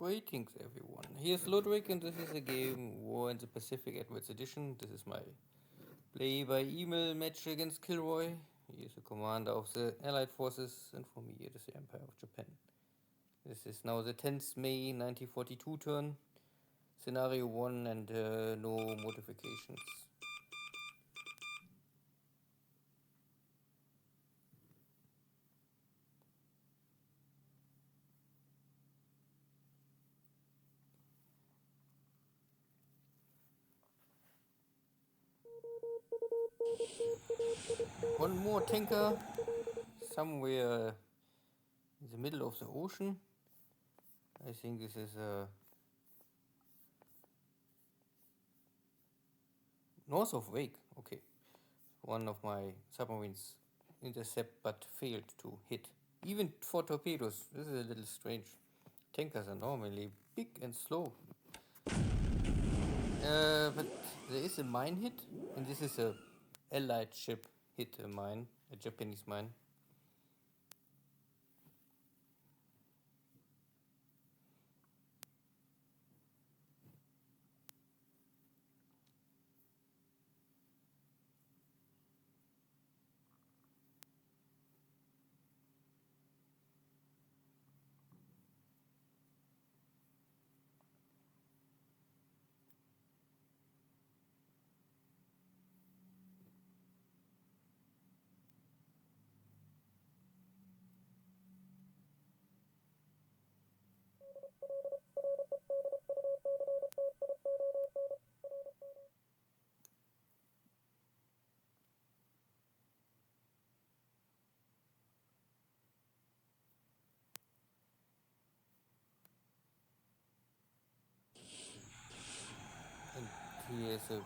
Greetings everyone, here's Ludwig and this is a game War in the Pacific Edwards Edition. This is my play by email match against KilRoy. He is the commander of the Allied forces and for me it is the Empire of Japan. This is now the 10th May 1942 turn, scenario 1 and no modifications. One more tanker somewhere in the middle of the ocean. I think this is north of Wake. Okay, one of my submarines intercept but failed to hit. Even for torpedoes, this is a little strange. Tankers are normally big and slow. But there is a mine hit, and this is a Allied ship hit a mine, a Japanese mine. And here's a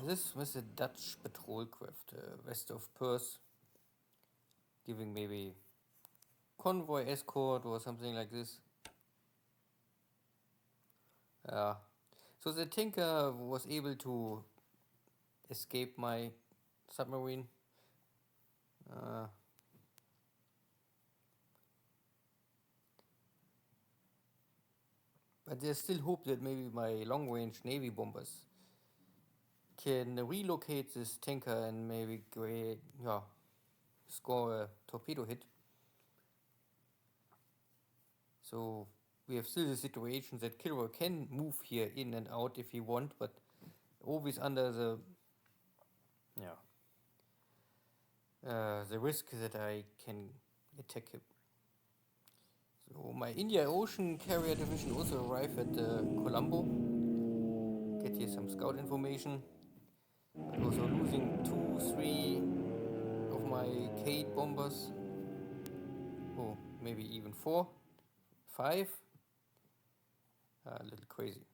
this was a Dutch patrol craft west of Perth, giving maybe convoy escort or something like this. So the tanker was able to escape my submarine. But there's still hope that maybe my long-range Navy bombers can relocate this tanker and maybe score a torpedo hit. So we have still the situation that KilRoy can move here in and out if he want, but always under the risk that I can attack him. So my India Ocean Carrier Division also arrived at Colombo. Get here some scout information. But also losing 2, 3 of my Kate bombers. Oh, maybe even 4, 5. A little crazy.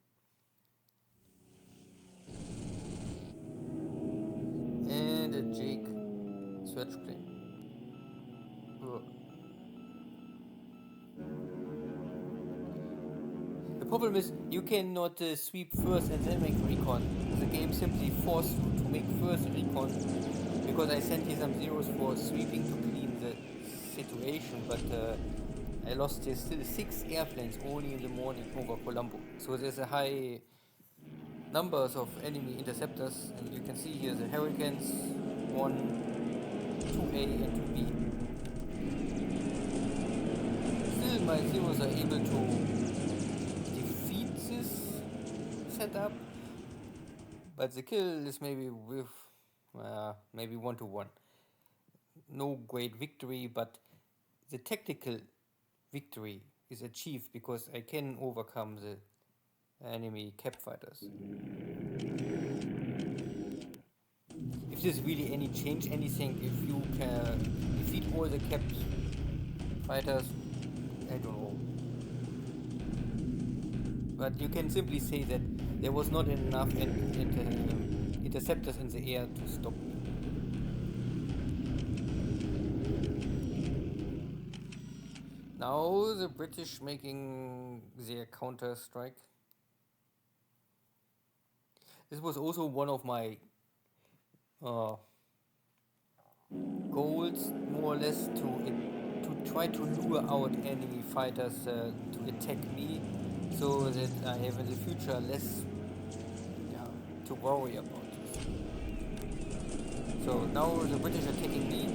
And a Jake search plane. The problem is you cannot sweep first and then make recon. The game simply forced you to make first recon because I sent here some zeros for sweeping to clean the situation, but I lost still 6 airplanes only in the morning over Colombo. So there's a high numbers of enemy interceptors, and you can see here the Hurricanes 1, 2A and 2B. Still my zeros are able to setup, but the kill is maybe with maybe 1-1. No great victory, but the tactical victory is achieved because I can overcome the enemy cap fighters. If there's really any change, anything, if you can defeat all the cap fighters, I don't know. But you can simply say that there was not enough interceptors in the air to stop me. Now the British making their counter strike. This was also one of my goals, more or less, to try to lure out enemy fighters to attack me, so that I have in the future less, yeah, to worry about this. So now the British are attacking me.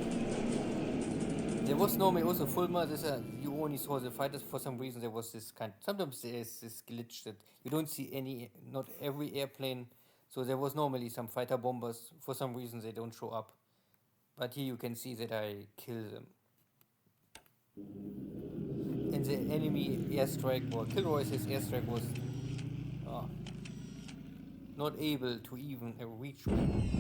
There was normally also Fulma. This you only saw the fighters for some reason. There was this kind. Sometimes there is this glitch that you don't see any, not every airplane. So there was normally some fighter bombers. For some reason they don't show up. But here you can see that I kill them. And the enemy airstrike, or KilRoy's airstrike, was uh, not able to even reach my fleet.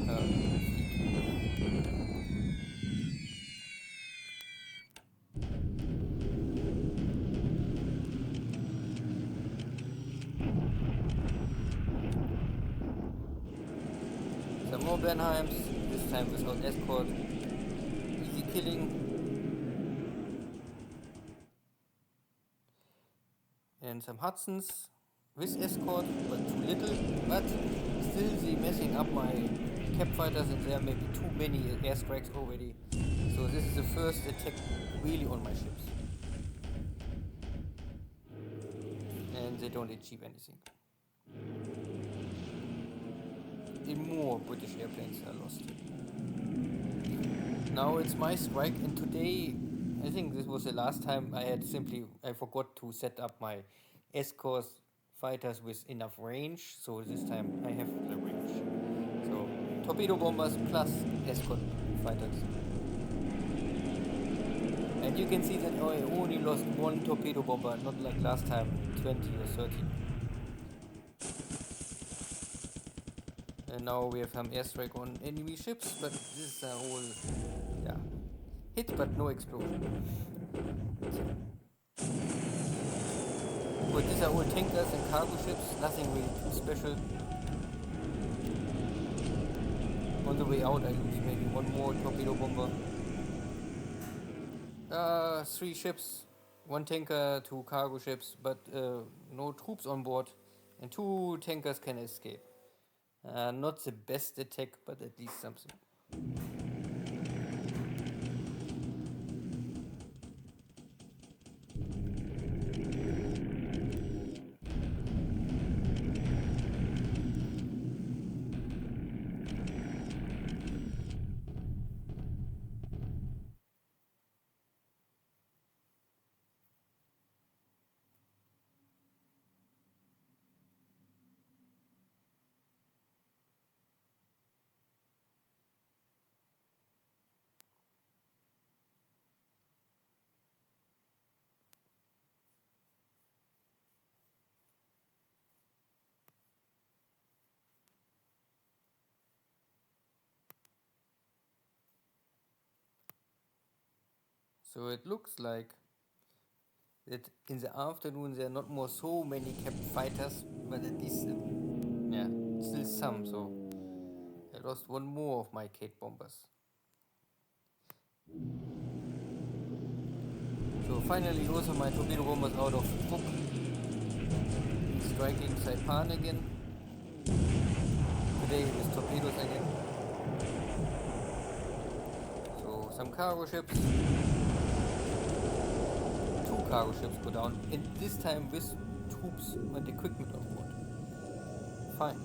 Some more Bernheims, this time without escort. Easy killing. And some Hudsons with escort, but too little. But still they messing up my cap fighters, and there may be too many airstrikes already. So this is the first attack really on my ships. And they don't achieve anything. And more British airplanes are lost. Now it's my strike, and today, I think this was the last time I forgot to set up my escort fighters with enough range, so this time I have the range. So torpedo bombers plus escort fighters. And you can see that I only lost one torpedo bomber, not like last time 20 or 30. And now we have some airstrike on enemy ships, but this is all, yeah, hit but no explosion. But these are all tankers and cargo ships, nothing really too special. On the way out I lose maybe one more torpedo bomber. 3 ships, 1 tanker, 2 cargo ships, but no troops on board, and 2 tankers can escape. Not the best attack, but at least something. So it looks like that in the afternoon there are not more so many kept fighters, but at least, yeah, still some. So I lost one more of my Kate bombers. So finally also my torpedo bombers out of hook, striking Saipan again. Today with torpedoes again. So some cargo ships. 2 cargo ships go down, and this time with troops and equipment on board. Fine.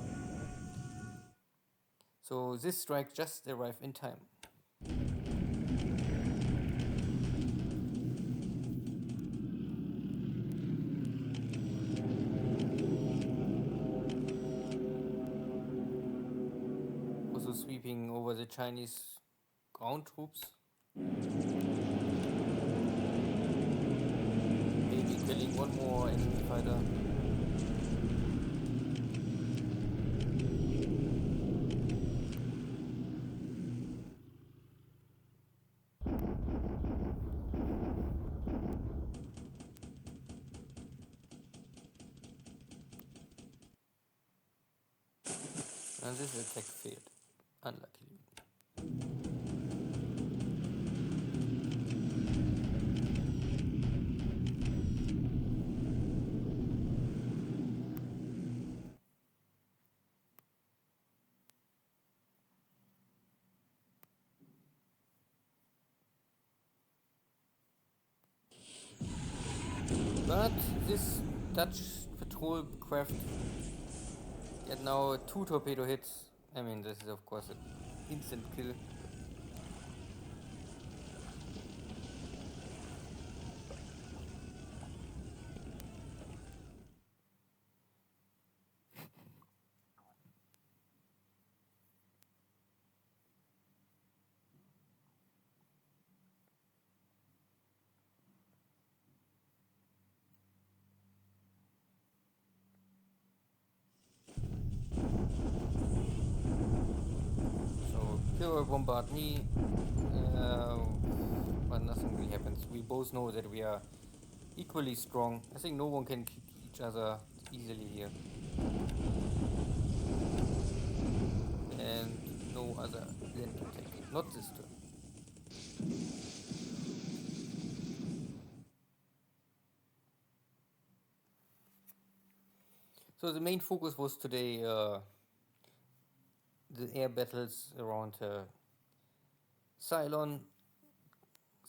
So this strike just arrived in time. Also sweeping over the Chinese ground troops. Maybe killing one more enemy fighter. And this attack failed, unluckily. But this Dutch patrol craft get now 2 torpedo hits. I mean, this is of course an instant kill. So KilRoy bombard me, uh, but nothing really happens. We both know that we are equally strong. I think no one can kick each other easily here. And no other land attack. Not this turn. So the main focus was today the air battles around Ceylon.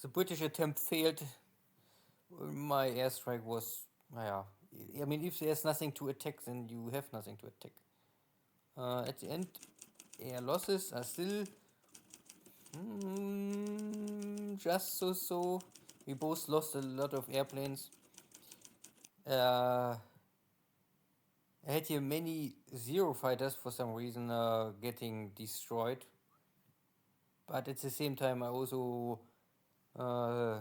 The British attempt failed. My airstrike was, yeah. I mean, if there's nothing to attack, then you have nothing to attack. At the end, air losses are still just so. We both lost a lot of airplanes. I had here many zero fighters for some reason getting destroyed. But at the same time, I also uh,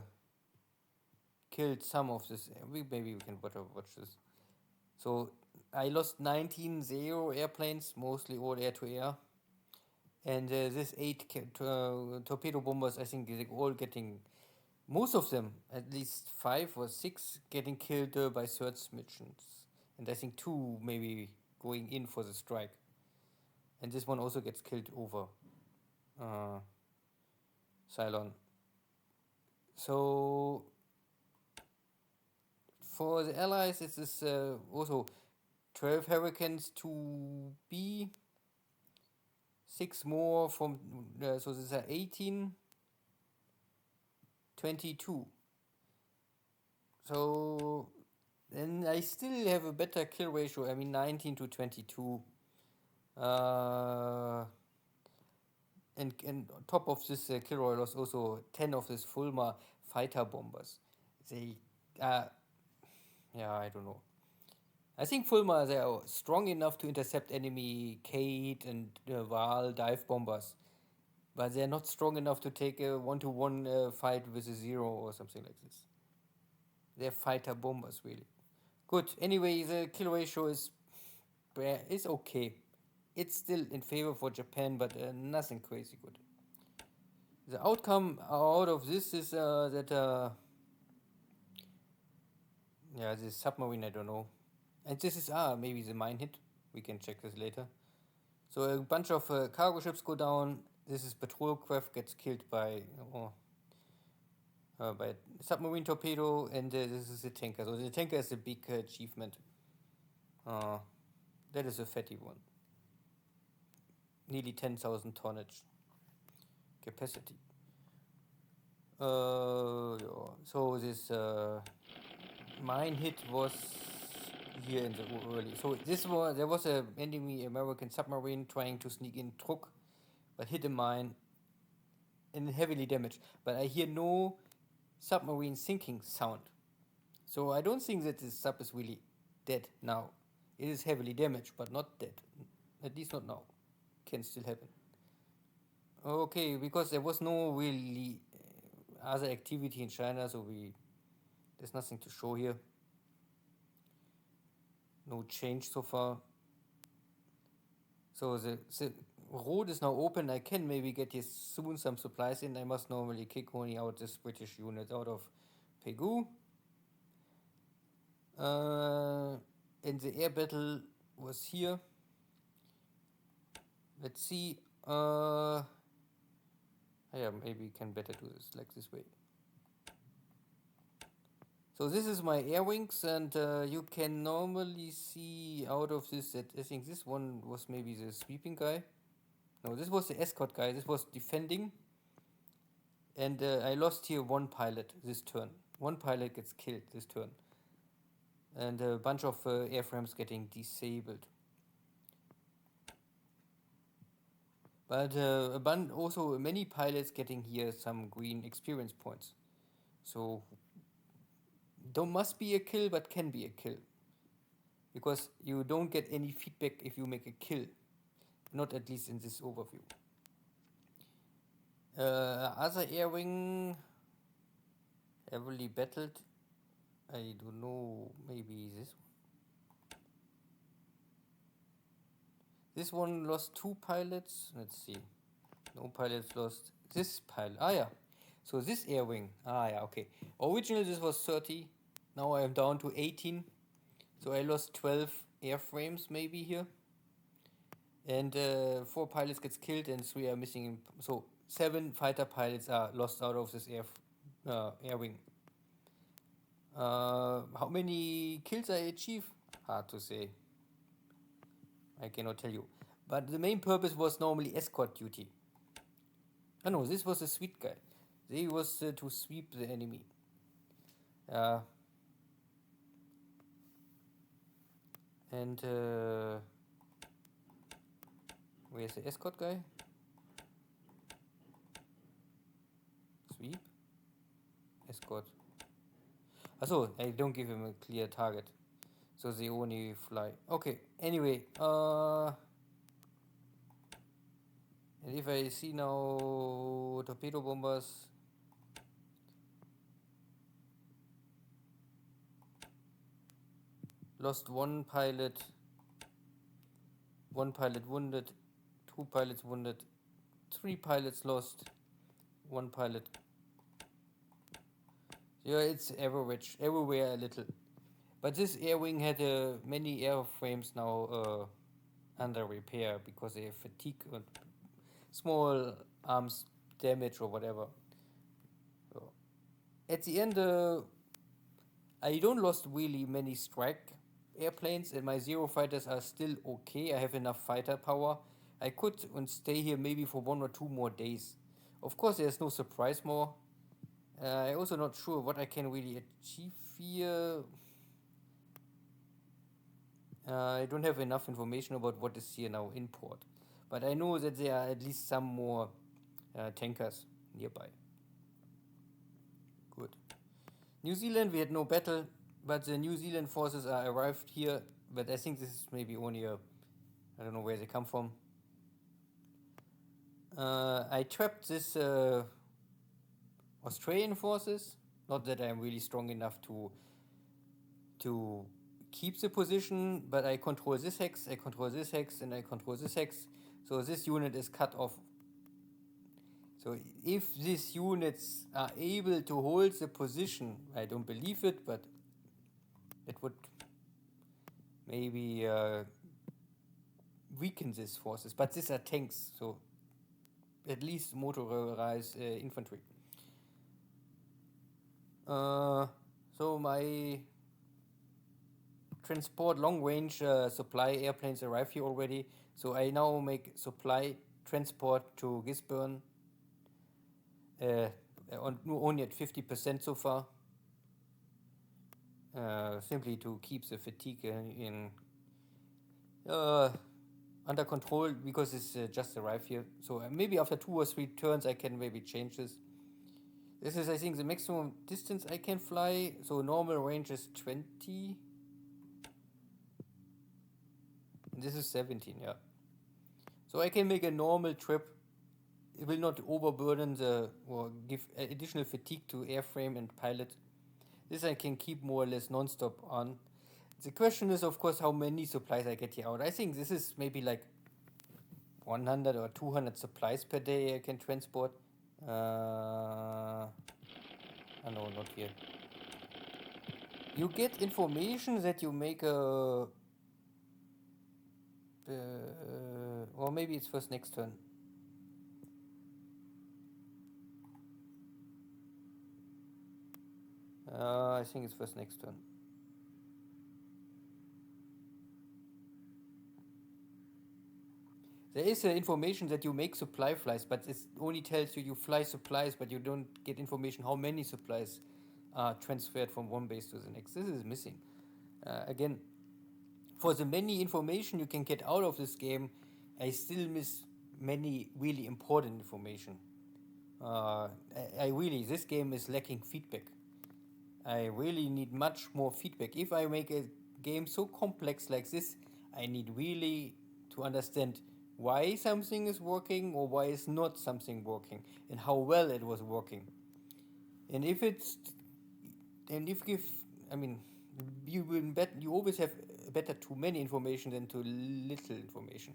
killed some of this. Maybe we can watch this. So I lost 19 zero airplanes, mostly all air to air. And this 8 torpedo bombers, I think they're all getting, most of them, at least 5 or 6, getting killed by third missions. And I think 2 maybe going in for the strike. And this one also gets killed over Ceylon. So for the Allies, it is also 12 Hurricanes to B, 6 more from, so these are 18, 22. So then I still have a better kill ratio, I mean 19 to 22. And on top of this, KilRoy lost also 10 of these Fulma fighter bombers. They, yeah, I don't know. I think Fulma, they are strong enough to intercept enemy Kate and Val dive bombers, but they're not strong enough to take a one-to-one fight with a zero or something like this. They're fighter bombers, really. Good. Anyway, the kill ratio is okay. It's still in favor for Japan, but nothing crazy good. The outcome out of this is that yeah, this submarine, I don't know. And this is maybe the mine hit. We can check this later. So a bunch of cargo ships go down. This is patrol craft gets killed by submarine torpedo, and this is the tanker. So the tanker is a big achievement. That is a fatty one. Nearly 10,000 tonnage capacity. Yeah. So this mine hit was here in the early. So there was a enemy American submarine trying to sneak in Truk, but hit a mine and heavily damaged. But I hear no submarine sinking sound. So I don't think that this sub is really dead now. It is heavily damaged, but not dead. At least not now. Can still happen. Okay, because there was no really other activity in China, so there's nothing to show here. No change so far. So the road is now open. I can maybe get here soon some supplies in. I must normally kick only out this British unit out of Pegu. And the air battle was here. Let's see. Yeah, maybe we can better do this like this way. So this is my air wings, and you can normally see out of this that I think this one was maybe the sweeping guy. No, this was the escort guy. This was defending. And I lost here one pilot this turn. One pilot gets killed this turn. and a bunch of airframes getting disabled. But also many pilots getting here some green experience points. So there must be a kill, but can be a kill. Because you don't get any feedback if you make a kill. Not at least in this overview. Other air wing heavily battled. I don't know, maybe this one. This one lost 2 pilots. Let's see. No pilots lost. This pilot. Ah, yeah. So this air wing. Ah, yeah, okay. Originally this was 30. Now I am down to 18. So I lost 12 airframes maybe here. And 4 pilots gets killed and 3 are missing. So 7 fighter pilots are lost out of this air wing. How many kills I achieve? Hard to say. I cannot tell you. But the main purpose was normally escort duty. Oh no, this was a sweet guy. They was to sweep the enemy. And where's the escort guy? Sweep? Escort. Also, I don't give him a clear target. So they only fly. Okay, anyway. And if I see now torpedo bombers. Lost 1 pilot. 1 pilot wounded. 2 pilots wounded. 3 pilots lost. 1 pilot. Yeah, it's average. Everywhere a little. But this air wing had many airframes now under repair because they have fatigue and small arms damage or whatever. So at the end, I don't lost really many strike airplanes, and my Zero fighters are still okay. I have enough fighter power. I could stay here maybe for 1 or 2 more days. Of course, there's no surprise more. I'm also not sure what I can really achieve here. I don't have enough information about what is here now in port. But I know that there are at least some more tankers nearby. Good. New Zealand, we had no battle, but the New Zealand forces are arrived here. But I think this is maybe only I don't know where they come from. I trapped this Australian forces. Not that I'm really strong enough to keep the position, but I control this hex, I control this hex, and I control this hex. So this unit is cut off. So if these units are able to hold the position, I don't believe it, but it would maybe weaken these forces. But these are tanks, so at least motorized infantry. So my transport long range supply airplanes arrive here already. So I now make supply transport to Gisborne. Only at 50% so far. Simply to keep the fatigue under control because it's just arrived here. So maybe after 2 or 3 turns I can maybe change this. This is, I think, the maximum distance I can fly. So normal range is 20. And this is 17, yeah. So I can make a normal trip. It will not overburden or give additional fatigue to airframe and pilot. This I can keep more or less non-stop on. The question is, of course, how many supplies I get here out. I think this is maybe like 100 or 200 supplies per day I can transport. No, not here. You get information that you make a... or maybe it's first next turn. I think it's first next turn. There is information that you make supply flights, but it only tells you fly supplies, but you don't get information how many supplies are transferred from one base to the next. This is missing. Again, for the many information you can get out of this game, I still miss many really important information. I really, this game is lacking feedback. I really need much more feedback. If I make a game so complex like this, I need really to understand why something is working or why is not something working and how well it was working. And if it's, and if I mean, you always have better too many information than too little information.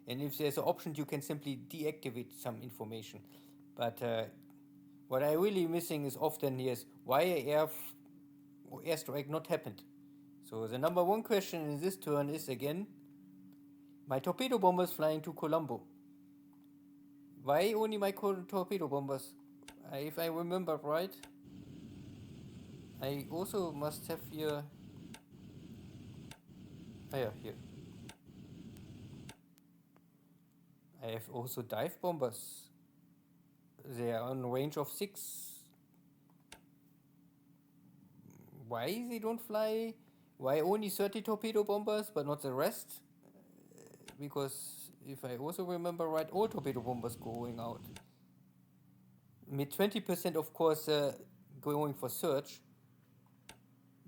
And if there's an option, you can simply deactivate some information. But what I really missing is often is why airstrike not happened. So the number one question in this turn is again, my torpedo bombers flying to Colombo. Why only my torpedo bombers? If I remember right, I also must have here. Oh yeah, here. I have also dive bombers. They are on range of 6. Why they don't fly? Why only 30 torpedo bombers but not the rest? Because if I also remember right, all torpedo bombers going out. With 20% of course going for search.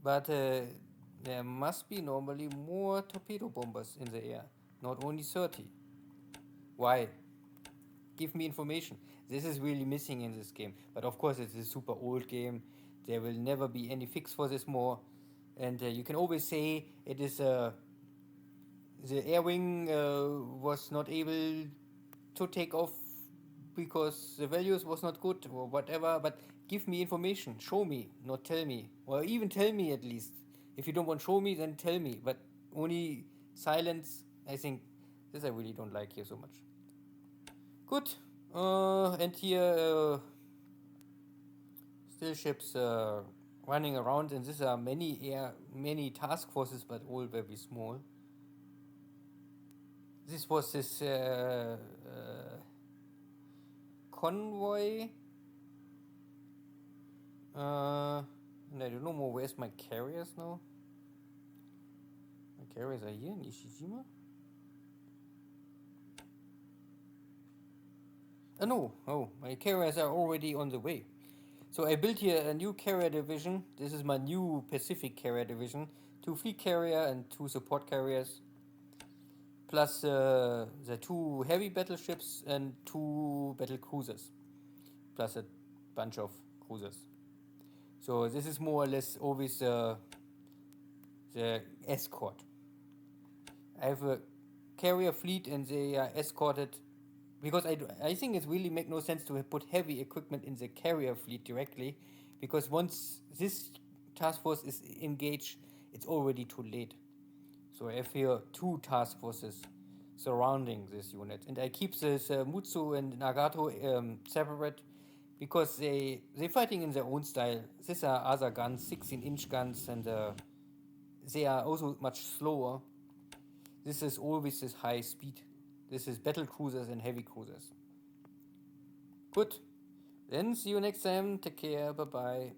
But there must be normally more torpedo bombers in the air, not only 30. Why? Give me information. This is really missing in this game. But of course, it's a super old game. There will never be any fix for this more. And you can always say it is the air wing was not able to take off because the values was not good or whatever. But give me information. Show me, not tell me. Or even tell me at least. If you don't want to show me, then tell me. But only silence, I think, this I really don't like here so much. Good. And here still ships running around, and these are many task forces, but all very small. This was this convoy. And I don't know more. Where's my carriers now? My carriers are here in Ishijima. No. Oh, my carriers are already on the way. So I built here a new carrier division. This is my new Pacific carrier division. 2 fleet carrier and 2 support carriers. Plus the 2 heavy battleships and 2 battle cruisers. Plus a bunch of cruisers. So this is more or less always the escort. I have a carrier fleet and they are escorted because I think it really make no sense to put heavy equipment in the carrier fleet directly, because once this task force is engaged, it's already too late. So I have here 2 task forces surrounding this unit, and I keep this Mutsu and Nagato separate because they're fighting in their own style. These are other guns, 16-inch guns, and they are also much slower. This is always this high speed. This is battle cruisers and heavy cruisers. Good. Then see you next time. Take care. Bye bye.